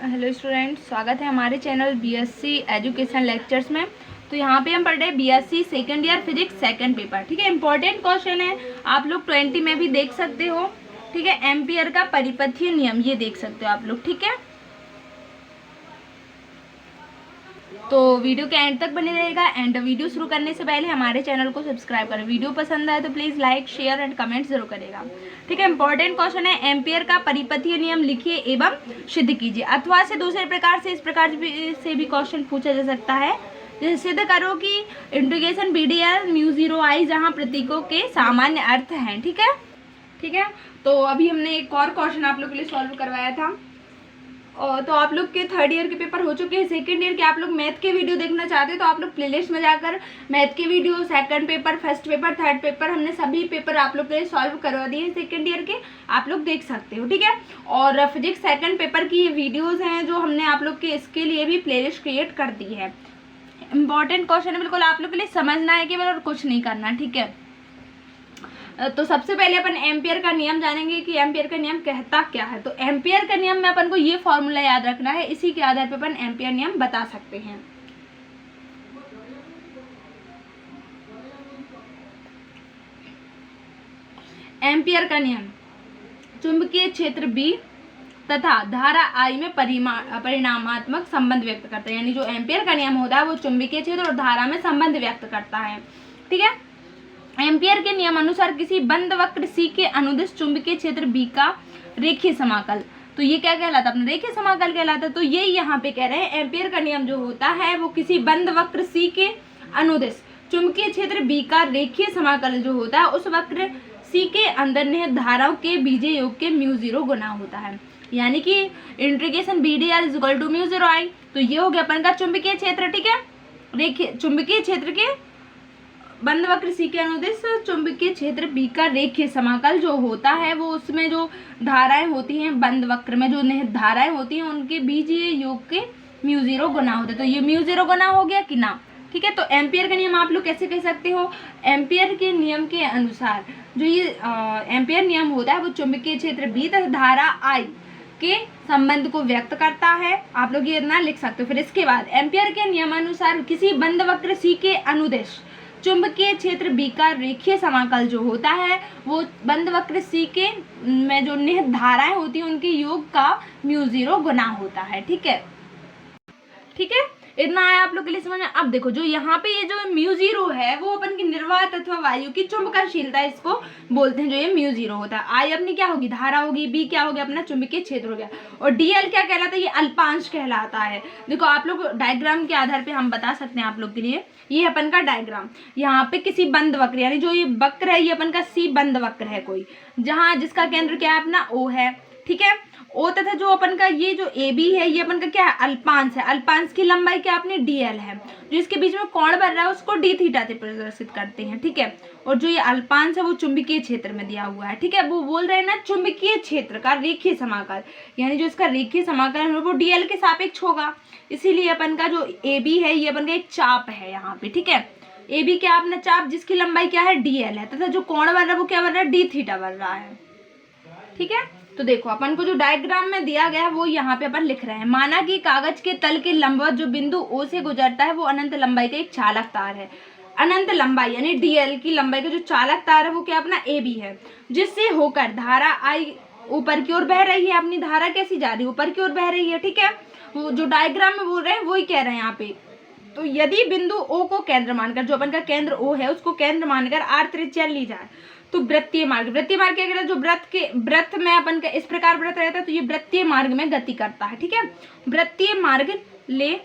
Hello students, स्वागत है हमारे चैनल बीएससी एजुकेशन लेक्चर्स में। तो यहाँ पे हम पढ़ रहे हैं BSc second year physics second paper. ठीक है, इंपॉर्टेंट क्वेश्चन है, आप लोग 20 में भी देख सकते हो। ठीक है, एम्पियर का परिपथीय नियम, ये देख सकते हो आप लोग। ठीक है, तो वीडियो के एंड तक बने रहेगा। एंड वीडियो शुरू करने से पहले हमारे चैनल को सब्सक्राइब करें। वीडियो पसंद आए तो please like, share and comment जरूर करेगा। ठीक है, इंपॉर्टेंट क्वेश्चन है, एम्पियर का परिपथीय नियम लिखिए एवं सिद्ध कीजिए। अथवा से दूसरे प्रकार से इस प्रकार से भी क्वेश्चन पूछा जा सकता है, जैसे सिद्ध करो कि इंटीग्रेशन BDL म्यू 0 I जहाँ प्रतीकों के सामान्य अर्थ हैं। ठीक है, तो अभी हमने एक और क्वेश्चन आप लोग के लिए सॉल्व करवाया था। तो आप लोग के थर्ड ईयर के पेपर हो चुके हैं। सेकंड ईयर के आप लोग मैथ के वीडियो देखना चाहते हैं तो आप लोग प्लेलिस्ट में जाकर मैथ के video, second paper, first paper, third paper, हमने सभी पेपर आप लोग के लिए सॉल्व करवा दिए हैं सेकंड ईयर के, आप लोग देख सकते हो। ठीक है, और फिजिक्स सेकंड पेपर की ये वीडियोज़ हैं जो हमने आप लोग के इसके लिए भी प्लेलिस्ट क्रिएट कर दी है। इंपॉर्टेंट क्वेश्चन है, बिल्कुल आप लोग के लिए समझना है केवल और कुछ नहीं करना। ठीक है, तो सबसे पहले अपन एम्पियर का नियम जानेंगे कि एम्पियर का नियम कहता क्या है। तो एम्पियर का नियम में अपन को ये फॉर्मूला याद रखना है, इसी के आधार पर अपन एम्पियर नियम बता सकते हैं। एम्पियर का नियम चुंबकीय क्षेत्र B तथा धारा I में परिणामात्मक संबंध व्यक्त करता है। यानी जो एम्पियर का नियम होता है वो चुंबकीय क्षेत्र और धारा में संबंध व्यक्त करता है। ठीक है, एम्पियर के नियम अनुसार किसी बंद वक्र C के अनुदिश चुंबकीय क्षेत्र B का रेखीय समाकल, तो ये क्या कहलाता है, अपना रेखीय समाकल कहलाता है। तो ये यहाँ पे कह रहे हैं एम्पियर का नियम जो होता है वो किसी बंद वक्र C के अनुदिश चुंबकीय क्षेत्र B का रेखीय समाकल जो होता है उस वक्र C के अंदर निहित धाराओं के बीजीय योग के म्यू 0 गुना होता है। यानी कि इंटीग्रेशन BDL = म्यू 0 I। तो ये हो गया अपन का चुंबकीय क्षेत्र। ठीक है, रेखीय चुंबकीय क्षेत्र के बंद वक्र C के अनुदिश चुंबकीय क्षेत्र B का रेखीय समाकल जो होता है वो उसमें जो धाराएं होती हैं, बंद वक्र में जो निहित धाराएं होती हैं उनके बीजीय योग के म्यू 0 गुना होते हैं। तो ये म्यू 0 गुना हो गया कि ना। ठीक है, तो एम्पियर का नियम आप लोग कैसे कह सकते हो, एम्पियर के नियम के अनुसार जो ये एम्पियर नियम होता है वो चुंबकीय क्षेत्र B तथा धारा I के संबंध को व्यक्त करता है। आप लोग ये इतना लिख सकते हो। फिर इसके बाद एम्पियर के नियमानुसार किसी बंद वक्र C के अनुदिश चुंबकीय क्षेत्र B का रेखीय समाकल जो होता है वो बंद वक्र C के में जो निहित धाराएं होती हैं उनके योग का म्यू 0 गुना होता है। ठीक है, इतना आया आप लोग के लिए समझ में। अब देखो जो यहाँ पे ये जो म्यू 0 है वो अपन की निर्वात अथवा वायु की चुंबकनशीलता इसको बोलते हैं। जो ये म्यू 0 होता है, I अपनी क्या होगी, धारा होगी, B क्या हो गया, अपना चुंबकीय क्षेत्र हो गया, और DL क्या कहलाता है, ये अल्पांश कहलाता है। देखो आप लोग डायग्राम के आधार पे हम बता सकते हैं आप लोग के लिए। ये अपन का डायग्राम, यहाँ पे किसी बंद वक्र यानी जो ये वक्र है ये अपन का C बंद वक्र है कोई, जहाँ जिसका केंद्र क्या है अपना O है। ठीक है, O तथा जो अपन का ये जो AB है ये अपन का क्या है, अल्पांश है। अल्पांश की लंबाई क्या अपनी DL है। जो इसके बीच में कोण बन रहा है उसको D थीटा से प्रदर्शित करते हैं। ठीक है, और जो ये अल्पांश है वो चुंबकीय क्षेत्र में दिया हुआ है। ठीक है, वो बोल रहे हैं ना चुंबकीय क्षेत्र का रेखीय समाकल, यानी जो इसका रेखीय समाकल है वो DL के सापेक्ष होगा। इसीलिए अपन का जो AB है ये अपन का एक चाप है यहाँ पे। ठीक है, AB क्या अपना चाप जिसकी लंबाई क्या है DL है, तथा जो कोण बन रहा है वो क्या बन रहा है, D थीटा बन रहा है। ठीक है, तो देखो अपन को जो डायग्राम में दिया गया है वो यहाँ पे अपन लिख रहे हैं। माना कि कागज के तल के लंबवत जो बिंदु O से गुजरता है वो अनंत लंबाई का एक चालक तार है। अनंत लंबाई यानी DL की लंबाई का जो चालक तार है वो क्या अपना AB है, जिससे होकर धारा I ऊपर की ओर बह रही है। अपनी धारा कैसी जा रही है, ऊपर की ओर बह रही है। ठीक है, वो जो डायग्राम में बोल रहे हैं वही कह रहे हैं यहाँ पे। तो यदि बिंदु O को केंद्र मानकर, जो अपन का केंद्र O है उसको केंद्र मानकर R त्रिज्या ली जाए तो वृत्तीय मार्ग क्या कहता है, जो वृत्त में अपन का इस प्रकार वृत्त रहता है तो ये वृत्तीय मार्ग में गति करता है। ठीक है, वृत्तीय मार्ग ले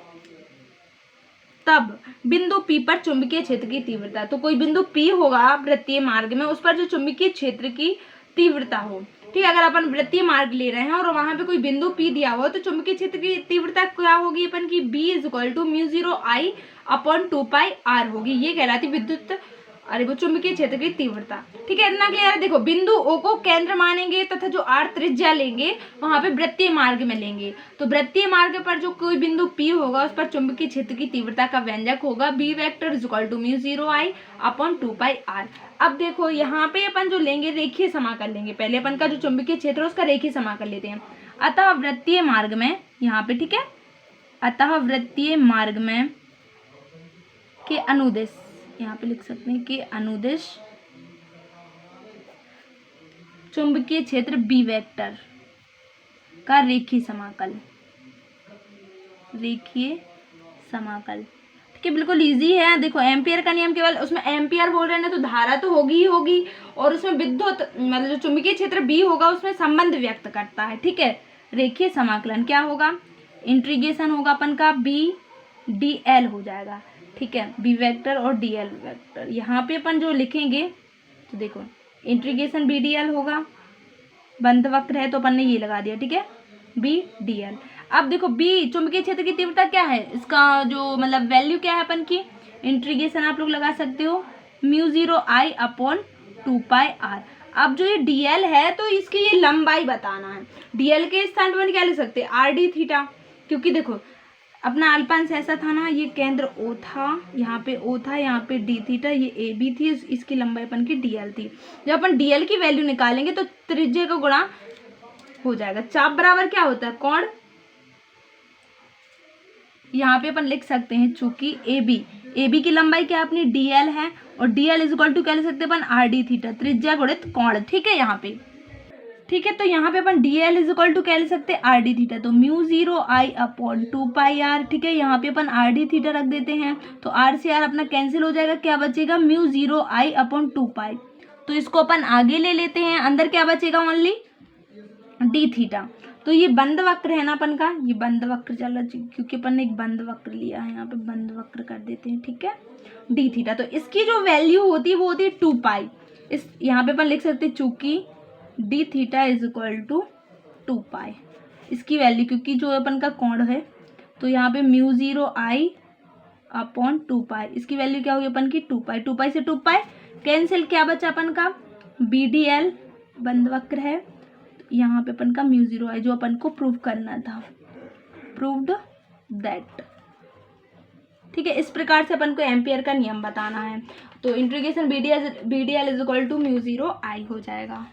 तब बिंदु P पर चुंबकीय क्षेत्र की तीव्रता, तो कोई बिंदु P होगा वृत्तीय मार्ग में उस पर जो चुंबकीय क्षेत्र की तीव्रता हो। ठीक है, अगर अपन वृत्तीय मार्ग ले रहे हैं और वहां पे कोई बिंदु P दिया हुआ तो चुंबकीय क्षेत्र की तीव्रता क्या होगी अपन की, B = म्यू 0I/2πr होगी। ये कहलाती विद्युत वो चुंबकीय क्षेत्र की तीव्रता। ठीक है, इतना क्लियर है। देखो बिंदु O को केंद्र मानेंगे तथा जो R त्रिज्या लेंगे वहां पे वृत्तीय मार्ग में लेंगे, तो वृत्तीय मार्ग पर जो कोई बिंदु P होगा उस पर चुंबकीय क्षेत्र की तीव्रता का व्यंजक होगा B = म्यू 0I/2πr। अब देखो यहाँ पे अपन जो लेंगे रेखीय समाकल लेंगे। पहले अपन का जो चुंबकीय क्षेत्र है उसका रेखीय समाकल लेते हैं। अतः वृत्तीय मार्ग में, यहाँ पे ठीक है, अतः वृत्तीय मार्ग में के अनुदिश, यहाँ पे लिख सकते हैं कि अनुदिश चुंबकीय क्षेत्र बी वेक्टर का रेखीय समाकल, रेखीय समाकल। ठीक है, बिल्कुल इजी है। देखो एम्पियर का नियम केवल, उसमें एम्पियर बोल रहे हैं तो धारा तो होगी ही होगी, और उसमें विद्युत मतलब जो चुंबकीय क्षेत्र बी होगा उसमें संबंध व्यक्त करता है। ठीक है, रेखीय समाकलन क्या होगा, इंटीग्रेशन होगा अपन का बी डी एल हो जाएगा। ठीक है, बी वेक्टर और डी एल वेक्टर यहाँ पे अपन जो लिखेंगे तो देखो इंटीग्रेशन बी डी एल होगा, बंध वक्र है तो अपन ने ये लगा दिया। ठीक है, बी डी एल। अब देखो बी चुंबकीय क्षेत्र की तीव्रता क्या है, इसका जो मतलब वैल्यू क्या है अपन की, इंटीग्रेशन आप लोग लगा सकते हो μ0 I अपॉन 2πr। अब जो ये dl है तो इसकी ये लंबाई बताना है। dl के स्थान पर क्या लिख सकते हैं, आर डी थीटा, क्योंकि देखो अपना अल्पांश ऐसा था ना, ये केंद्र O था, यहाँ पे O था, यहाँ पे d थीटा, ये ए बी थी, इसकी लंबाई अपन की dl थी। जब अपन dl की वैल्यू निकालेंगे तो त्रिज्या का गुणा हो जाएगा। चाप बराबर क्या होता है, कोण। यहाँ पे अपन लिख सकते हैं चूंकि ए बी की लंबाई क्या अपनी dl है, और dl इज इक्वल टू क्या लिख सकते हैं अपन, आर डी थीटा, त्रिज्या गुणित कोण। ठीक है, यहाँ पे ठीक है, तो यहाँ पे अपन dl इज इक्वल टू क्या लिख सकते हैं, आर डी थीटा, तो μ0 I अपॉन 2πr। ठीक है, यहाँ पे अपन आर डी थीटा रख देते हैं तो आर से आर अपना कैंसिल हो जाएगा, क्या बचेगा μ0 I अपॉन 2π। तो इसको अपन आगे ले लेते हैं, अंदर क्या बचेगा, ओनली डी थीटा। तो ये बंद वक्र है ना अपन का, ये बंद वक्र चल रहा है क्योंकि अपन ने एक बंद वक्र लिया है, यहाँ पे बंद वक्र कर देते हैं। ठीक है, डी थीटा, तो इसकी जो वैल्यू होती है वो होती है 2π। इस यहाँ पे अपन लिख सकते हैं चूंकि D theta is equal to 2π, इसकी वैल्यू, क्योंकि जो अपन का कोण है तो यहाँ पे μ0 I अपॉन 2π, इसकी वैल्यू क्या होगी अपन की 2π, 2π से 2π कैंसिल, क्या बचा अपन का बी डी एल, बंद वक्र है, यहाँ पे अपन का μ0 I जो अपन को प्रूव करना था, प्रूव्ड दैट। ठीक है, इस प्रकार से अपन को एम्पियर का नियम बताना है। तो integration B D L is equal to μ0 I हो जाएगा।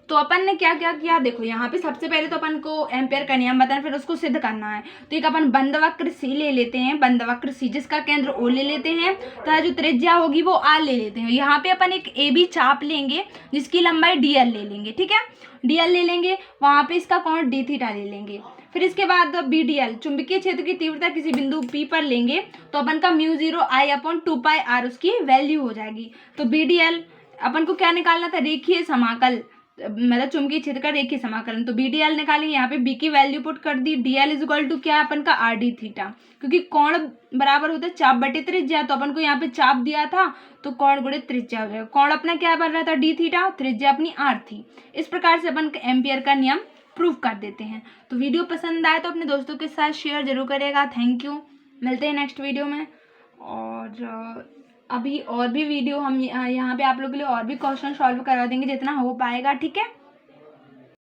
तो अपन ने क्या क्या किया, देखो यहाँ पे सबसे पहले तो अपन को एम्पियर का नियम बताना, फिर उसको सिद्ध करना है। तो एक अपन बंद वक्र सी ले लेते हैं, बंद वक्र सी जिसका केंद्र O ले लेते हैं, तो जो त्रिज्या होगी वो R ले लेते हैं। यहाँ पे अपन एक ए बी चाप लेंगे जिसकी लंबाई dl ले लेंगे। ठीक है, dl ले लेंगे, वहाँ पे इसका कोण d थीटा ले लेंगे। फिर इसके बाद बी डी एल चुंबकीय क्षेत्र की तीव्रता किसी बिंदु P पर लेंगे तो अपन का μ0 I अपॉन 2πr उसकी वैल्यू हो जाएगी। तो बी डी एल अपन को क्या निकालना था, रेखीय समाकल, मतलब चुंबकीय क्षेत्र का रेखीय समाकलन। तो बी डी एल निकालेंगे, यहाँ पे बी की वैल्यू पुट कर दी, dl इज इक्वल टू क्या है अपन का आर डी थीटा, क्योंकि कोण बराबर होता है चाप बटे त्रिज्या, तो अपन को यहाँ पे चाप दिया था तो कोण गुणित त्रिज्या हो जाएगा। कोण अपना क्या बन रहा था, डी थीटा, त्रिज्या अपनी आर थी। इस प्रकार से अपन एम्पियर का नियम प्रूव कर देते हैं। तो वीडियो पसंद आए तो अपने दोस्तों के साथ शेयर जरूर करेगा। थैंक यू, मिलते हैं नेक्स्ट वीडियो में। और अभी और भी वीडियो हम यहाँ पे आप लोगों के लिए और भी क्वेश्चन सॉल्व करवा देंगे जितना हो पाएगा। ठीक है।